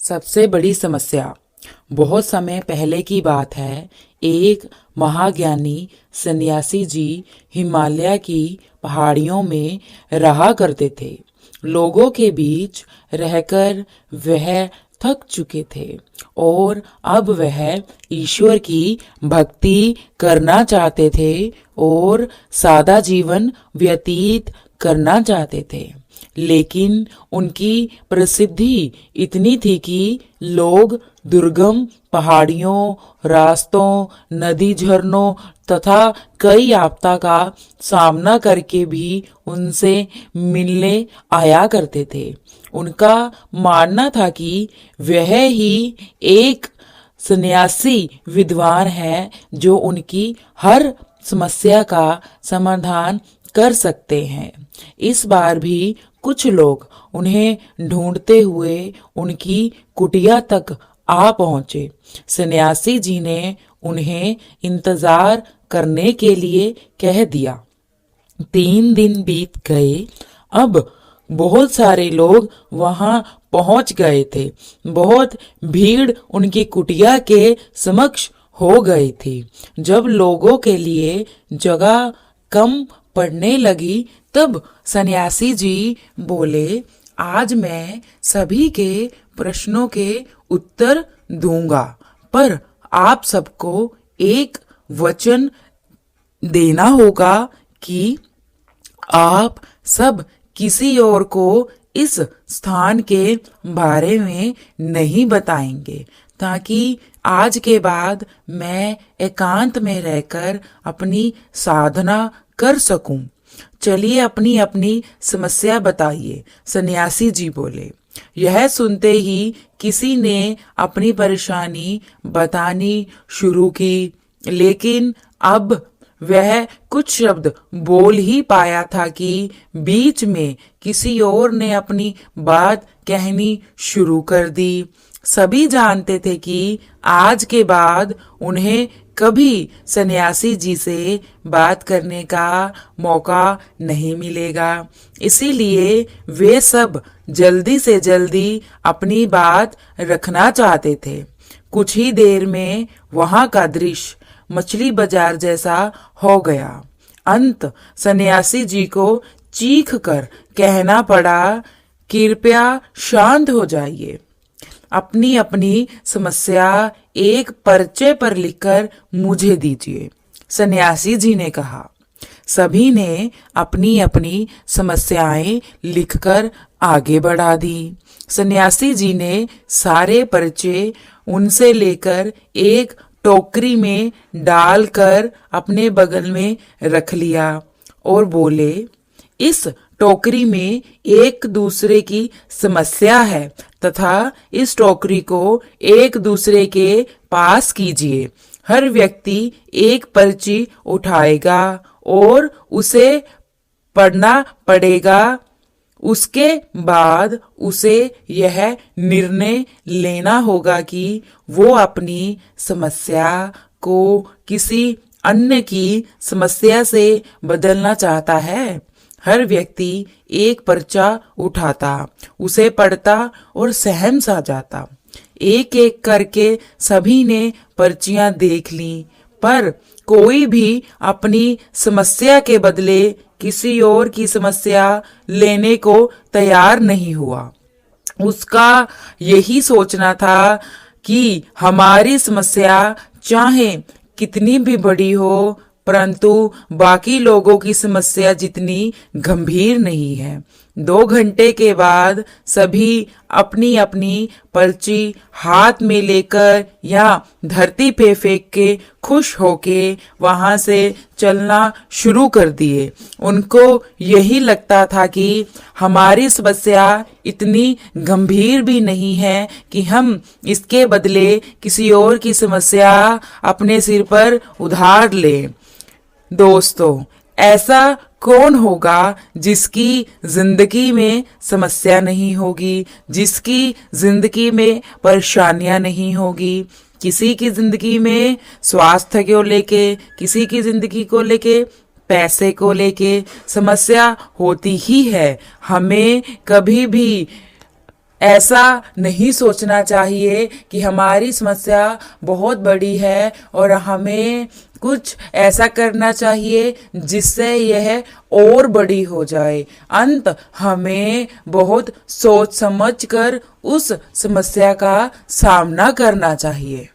सबसे बड़ी समस्या। बहुत समय पहले की बात है। एक महाज्ञानी सन्यासी जी हिमालय की पहाड़ियों में रहा करते थे। लोगों के बीच रहकर वह थक चुके थे और अब वह ईश्वर की भक्ति करना चाहते थे और सादा जीवन व्यतीत करना चाहते थे। लेकिन उनकी प्रसिद्धि इतनी थी कि लोग दुर्गम पहाड़ियों, रास्तों, नदी झरनों तथा कई आपदा का सामना करके भी उनसे मिलने आया करते थे। उनका मानना था कि वह ही एक सन्यासी विद्वान है जो उनकी हर समस्या का समाधान कर सकते हैं। इस बार भी कुछ लोग उन्हें ढूंढते हुए उनकी कुटिया तक आ पहुंचे। सन्यासी जी ने उन्हें इंतजार करने के लिए कह दिया। 3 दिन बीत गए। अब बहुत सारे लोग वहां पहुंच गए थे। बहुत भीड़ उनकी कुटिया के समक्ष हो गई थी। जब लोगों के लिए जगह कम पड़ने लगी तब सन्यासी जी बोले, आज मैं सभी के प्रश्नों के उत्तर दूंगा, पर आप सबको एक वचन देना होगा कि आप सब किसी और को इस स्थान के बारे में नहीं बताएंगे, ताकि आज के बाद मैं एकांत में रहकर अपनी साधना कर सकूं। चलिए अपनी अपनी समस्या बताइए, सन्यासी जी बोले। यह सुनते ही किसी ने अपनी परेशानी बतानी शुरू की, लेकिन अब वह कुछ शब्द बोल ही पाया था कि बीच में किसी और ने अपनी बात कहनी शुरू कर दी। सभी जानते थे कि आज के बाद उन्हें कभी सन्यासी जी से बात करने का मौका नहीं मिलेगा। इसीलिए वे सब जल्दी से जल्दी अपनी बात रखना चाहते थे। कुछ ही देर में वहां का दृश्य मछली बाजार जैसा हो गया। अंत सन्यासी जी को चीख कर कहना पड़ा, कृपया शांत हो जाइए। अपनी अपनी समस्या एक पर्चे पर लिखकर मुझे दीजिए, सन्यासी जी ने कहा। सभी ने अपनी अपनी समस्याएं लिखकर आगे बढ़ा दी। सन्यासी जी ने सारे पर्चे उनसे लेकर एक टोकरी में डालकर अपने बगल में रख लिया और बोले, इस टोकरी में एक दूसरे की समस्या है तथा इस टोकरी को एक दूसरे के पास कीजिए। हर व्यक्ति एक पर्ची उठाएगा और उसे पढ़ना पड़ेगा। उसके बाद उसे यह निर्णय लेना होगा कि वो अपनी समस्या को किसी अन्य की समस्या से बदलना चाहता है। हर व्यक्ति एक पर्चा उठाता, उसे पढ़ता और सहम सा जाता। एक एक करके सभी ने पर्चियां देख ली, पर कोई भी अपनी समस्या के बदले किसी और की समस्या लेने को तैयार नहीं हुआ। उसका यही सोचना था कि हमारी समस्या चाहे कितनी भी बड़ी हो, परंतु बाकी लोगों की समस्या जितनी गंभीर नहीं है। 2 घंटे के बाद सभी अपनी अपनी पर्ची हाथ में लेकर या धरती पे फेंक के खुश होके वहां से चलना शुरू कर दिए। उनको यही लगता था कि हमारी समस्या इतनी गंभीर भी नहीं है कि हम इसके बदले किसी और की समस्या अपने सिर पर उधार लें। दोस्तों, ऐसा कौन होगा जिसकी जिंदगी में समस्या नहीं होगी, जिसकी जिंदगी में परेशानियां नहीं होगी। किसी की जिंदगी में स्वास्थ्य को लेके, किसी की जिंदगी को लेके, पैसे को लेके समस्या होती ही है। हमें कभी भी ऐसा नहीं सोचना चाहिए कि हमारी समस्या बहुत बड़ी है और हमें कुछ ऐसा करना चाहिए जिससे यह और बड़ी हो जाए। हमें बहुत सोच समझ कर उस समस्या का सामना करना चाहिए।